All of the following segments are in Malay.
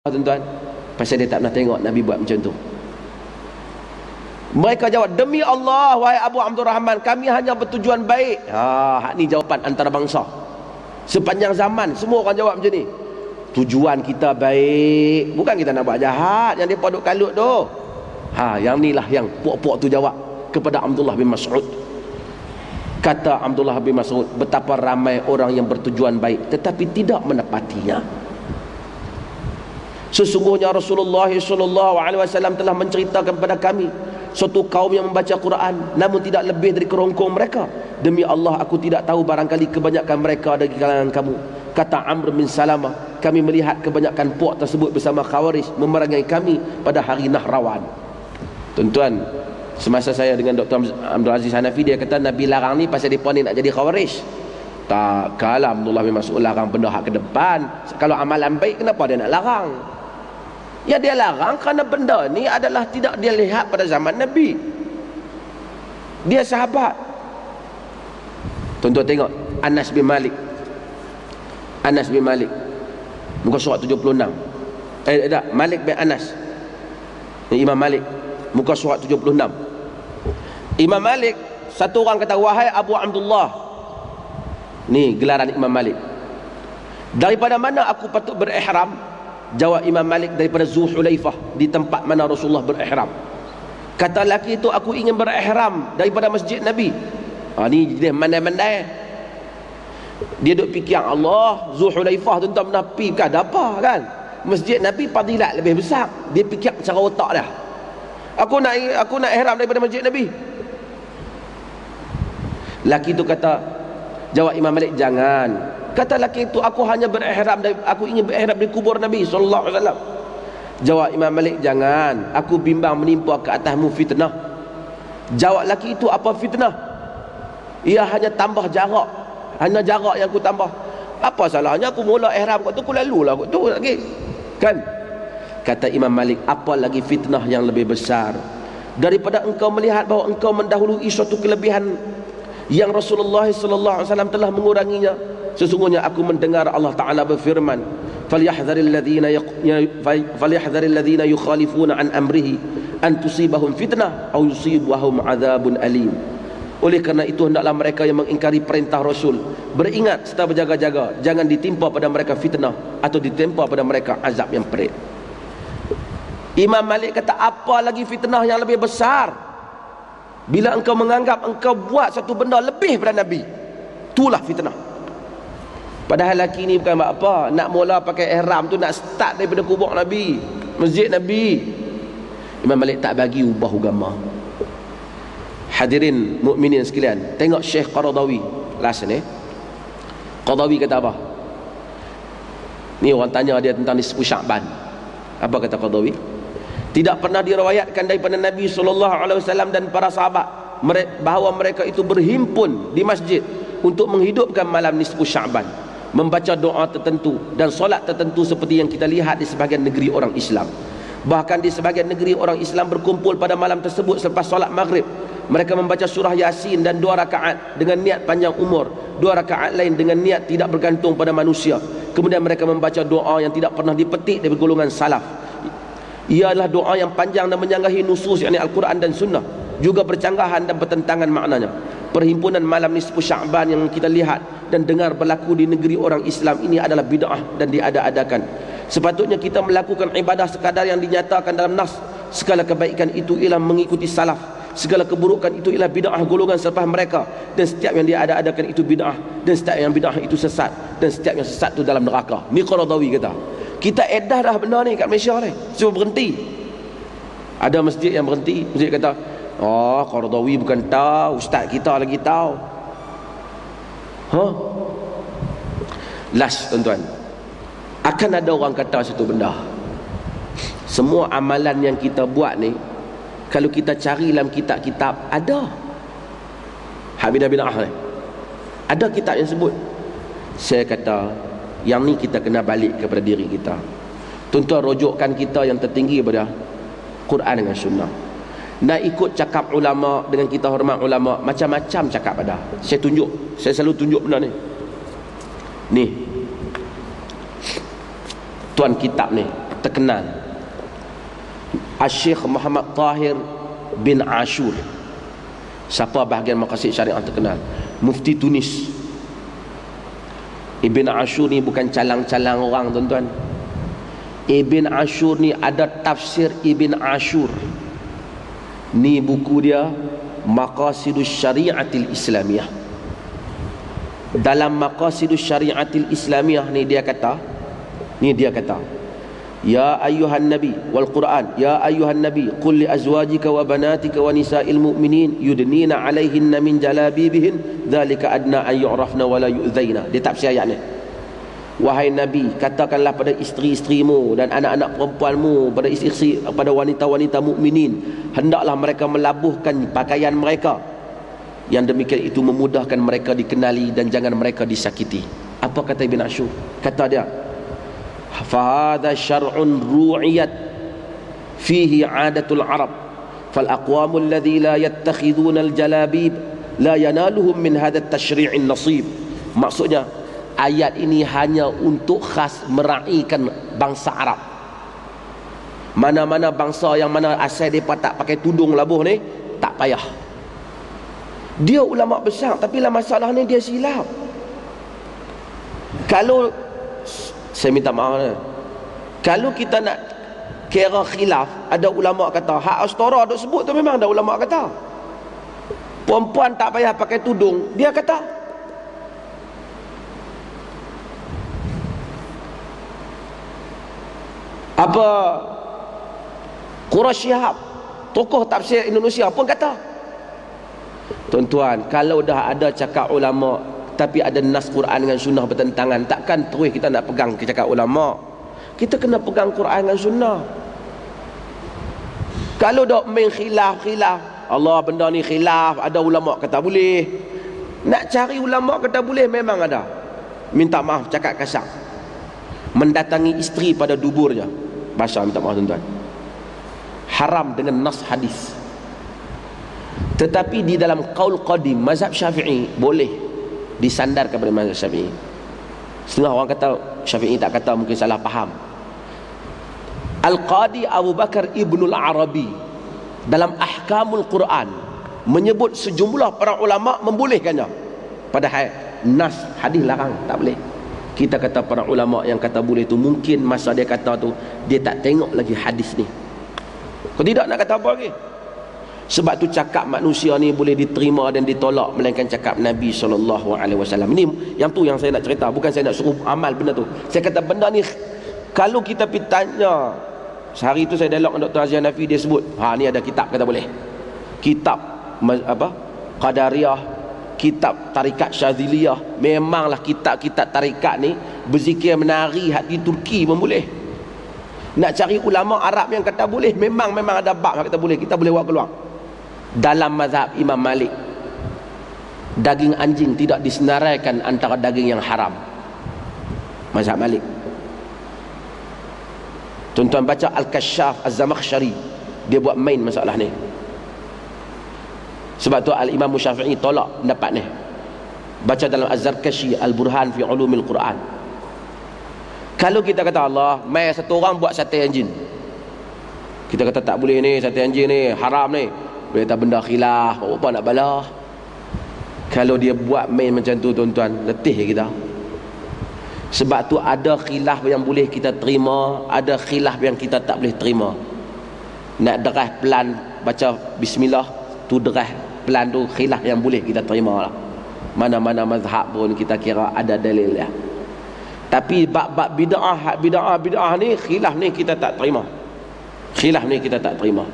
tuan-tuan, pasal dia tak pernah tengok Nabi buat macam tu. Mereka jawab, demi Allah wahai Abu Abdul Rahman, kami hanya bertujuan baik. Hak ni jawapan antarabangsa sepanjang zaman. Semua orang jawab macam ni. Tujuan kita baik, bukan kita nak buat jahat yang depa duk kalut tu. Yang ni lah yang puak-puak tu jawab kepada Abdullah bin Mas'ud. Kata Abdullah bin Mas'ud, betapa ramai orang yang bertujuan baik tetapi tidak menepatinya. Sesungguhnya Rasulullah SAW telah menceritakan kepada kami suatu kaum yang membaca Quran namun tidak lebih dari kerongkong mereka. Demi Allah, aku tidak tahu, barangkali kebanyakan mereka dari kalangan kamu. Kata Amr bin Salamah, kami melihat kebanyakan puak tersebut bersama Khawarij memerangi kami pada hari Nahrawan. Tuan-tuan, semasa saya dengan Dr. Abdul Aziz Hanafi, dia kata Nabi larang ni pasal mereka ni nak jadi Khawarij. Tak, kalau Abdullah bin Mas'ud larang benda hak ke depan, kalau amalan baik kenapa dia nak larang? Ya, dia larang kerana benda ni adalah tidak dia lihat pada zaman Nabi. Dia sahabat. Tuan-tuan tengok Anas bin Malik. Anas bin Malik, muka surat 76. Malik bin Anas, Imam Malik, muka surat 76. Imam Malik, satu orang kata, wahai Abu Abdullah, ni gelaran Imam Malik, daripada mana aku patut berihram? Jawab Imam Malik, daripada Zulhulaifah, di tempat mana Rasulullah berihram. Kata lelaki itu, aku ingin berihram daripada masjid Nabi. Ni dia mandai-mandai. Dia duk fikir, Allah, Zulhulaifah tu tak pernah pergi, bukan ada apa kan? Masjid Nabi fadilat lebih besar. Dia fikir cara otak dah. Aku nak ihram daripada masjid Nabi. Lelaki itu kata, jawab Imam Malik, jangan. Kata lelaki itu, aku hanya berihram, aku ingin berihram di kubur Nabi SAW. Jawab Imam Malik, jangan, aku bimbang menimpa ke atasmu fitnah. Jawab lelaki itu, apa fitnah? Ia hanya tambah jarak, hanya jarak yang aku tambah. Apa salahnya aku mula ihram kat tu, aku lalulah kat tu lagi, kan? Kata Imam Malik, apa lagi fitnah yang lebih besar daripada engkau melihat bahawa engkau mendahului suatu kelebihan yang Rasulullah SAW telah menguranginya. Sesungguhnya aku mendengar Allah Ta'ala berfirman, falyahdharil ladzina yukhalifuna an amrihi an tusibahum fitnah aw yusibahum adzabun alim. Oleh kerana itu, hendaklah mereka yang mengingkari perintah Rasul beringat serta berjaga-jaga, jangan ditimpa pada mereka fitnah atau ditimpa pada mereka azab yang perit. Imam Malik kata, apa lagi fitnah yang lebih besar bila engkau menganggap engkau buat satu benda lebih daripada Nabi? Itulah fitnah. Padahal lelaki ni bukan buat apa, nak mula pakai ihram tu nak start daripada kubur Nabi, masjid Nabi. Imam Malik tak bagi ubah agama. Hadirin mukminin sekalian, tengok Syekh Qaradawi last ni. Qaradawi kata apa? Ni orang tanya dia tentang nisfu Sya'ban. Apa kata Qaradawi? Tidak pernah diriwayatkan daripada Nabi SAW dan para sahabat bahawa mereka itu berhimpun di masjid untuk menghidupkan malam nisfu Sya'ban, membaca doa tertentu dan solat tertentu seperti yang kita lihat di sebahagian negeri orang Islam. Bahkan di sebahagian negeri orang Islam berkumpul pada malam tersebut selepas solat maghrib. Mereka membaca surah Yasin dan 2 rakaat dengan niat panjang umur, 2 rakaat lain dengan niat tidak bergantung pada manusia. Kemudian mereka membaca doa yang tidak pernah dipetik dari golongan salaf. Ia adalah doa yang panjang dan menyanggahi nusus, yakni Al-Quran dan Sunnah, juga bercanggahan dan bertentangan maknanya. Perhimpunan malam nisfu Sya'ban yang kita lihat dan dengar berlaku di negeri orang Islam ini adalah bid'ah dan diada-adakan. Sepatutnya kita melakukan ibadah sekadar yang dinyatakan dalam nas. Segala kebaikan itu ialah mengikuti salaf, segala keburukan itu ialah bid'ah golongan selepas mereka, dan setiap yang diada-adakan itu bid'ah, dan setiap yang bid'ah itu sesat, dan setiap yang sesat itu dalam neraka. Ni Qaradawi kata. Kita edah dah benda ni kat Malaysia ni, cuma berhenti. Ada masjid yang berhenti, masjid kata, oh, Qaradawi bukan tahu, ustaz kita lagi tahu. Last tuan-tuan, akan ada orang kata satu benda, semua amalan yang kita buat ni, kalau kita cari dalam kitab-kitab, ada bid'ah ni, ada kitab yang sebut. Saya kata, yang ni kita kena balik kepada diri kita. Tuan-tuan, rojokkan kita yang tertinggi pada Quran dengan Sunnah. Nak ikut cakap ulama dengan kita hormat ulama, macam-macam cakap ada. Saya selalu tunjuk benda ni. Tuan kitab ni, terkenal, Syekh Muhammad Tahir bin Ashur. Siapa bahagian maqasid syariah terkenal? Mufti Tunis. Ibn Ashur ni bukan calang-calang orang, tuan-tuan. Ibn Ashur ni ada tafsir Ibn Ashur. Ni buku dia, Maqasidus Syariatil Islamiyah. Dalam Maqasidus Syariatil Islamiyah ni dia kata, ya ayuhan nabi wal Quran, ya ayuhan nabi qul li azwajika wa banatika wa nisa'il mu'minin yudnina 'alaihinna min jalabibihin dzalika adna an yu'rafna wa la yu'dzaina. Dia tafsir ayat ni. Wahai nabi, katakanlah pada isteri-isterimu dan anak-anak perempuanmu, pada isteri, pada wanita-wanita mukminin, hendaklah mereka melabuhkan pakaian mereka, yang demikian itu memudahkan mereka dikenali dan jangan mereka disakiti. Apa kata Ibn Ashur? Kata dia, fahadha syar'un ru'iyat fihi 'adatul Arab fal aqwamul ladzi la yattakhiduna al jalabib la yanaluhum min hadha at-tashri'in nasib. Maksudnya ayat ini hanya untuk khas meraihkan bangsa Arab. Mana-mana bangsa yang mana asal mereka tak pakai tudung labuh ni, tak payah. Dia ulama besar, tapi lah masalah ni dia silap. Kalau saya minta maaf, kalau kita nak kira khilaf, ada ulama kata hak astara duk sebut tu memang ada ulama kata perempuan tak payah pakai tudung, dia kata. Apa Quraisy Shihab, tokoh tafsir Indonesia pun kata. Tuan-tuan, kalau dah ada cakap ulama tapi ada nas Quran dengan sunnah bertentangan, takkan terus kita nak pegang ke cakap ulama. Kita kena pegang Quran dengan sunnah. Kalau dok main khilaf, Allah benda ni khilaf, ada ulama kata boleh. Nak cari ulama kata boleh memang ada. Minta maaf cakap kasar. Mendatangi isteri pada duburnya. Bahasa minta maaf tuan-tuan. Haram dengan nas hadis. Tetapi di dalam qaul qadim mazhab Syafi'i boleh disandar kepada mazhab Syafi'i. Setengah orang kata Syafi'i tak kata, mungkin salah faham. Al-Qadi Abu Bakar Ibnul Arabi dalam Ahkamul Quran menyebut sejumlah para ulama membolehkannya, padahal nas hadis larang, tak boleh. Kita kata para ulama yang kata boleh tu, mungkin masa dia kata tu dia tak tengok lagi hadis ni. Kau tidak nak kata apa lagi? Sebab tu cakap manusia ni boleh diterima dan ditolak, melainkan cakap Nabi SAW. Ini yang tu yang saya nak cerita, bukan saya nak suruh amal benda tu. Saya kata benda ni kalau kita pergi tanya, sehari tu saya dialog dengan Dr. Aziz Hanafi, dia sebut ni ada kitab kata boleh, kitab apa Qadariyah, kitab tarikat Syadziliyah. Memanglah kitab-kitab tarikat ni berzikir menari hati Turki pun boleh. Nak cari ulama Arab yang kata boleh, memang ada bab yang kata boleh, kita boleh buat keluar. Dalam mazhab Imam Malik, daging anjing tidak disenaraikan antara daging yang haram. Mazhab Malik. Tuan-tuan baca Al-Kashaf Az-Zamakhsyari, dia buat main masalah ni. Sebab tu Al-Imam Syafi'i tolak pendapat ni. Baca dalam Az-Zarkashi Al-Burhan fi Ulumil Quran. Kalau kita kata Allah, mai satu orang buat sate anjing, kita kata tak boleh ni, sate anjing ni haram ni, boleh tak benda khilaf, apa nak balah. Kalau dia buat main macam tu, tuan-tuan, letih kita. Sebab tu ada khilaf yang boleh kita terima, ada khilaf yang kita tak boleh terima. Nak derah pelan baca bismillah, tu derah pelan tu khilaf yang boleh kita terima lah. Mana-mana mazhab pun kita kira ada dalil dia. Tapi bab-bab bid'ah ni, khilaf ni kita tak terima. Khilaf ni kita tak terima.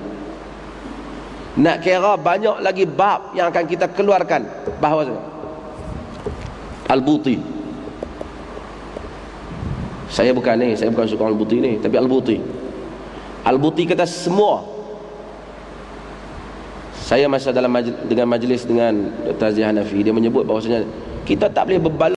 Nak kira banyak lagi bab yang akan kita keluarkan. Bahawa Al-Buti, saya bukan suka Al-Buti ni, tapi Al-Buti kata semua. Saya masa dalam dengan majlis dengan Dr. Aziz Hanafi, dia menyebut bahawasanya kita tak boleh berbalas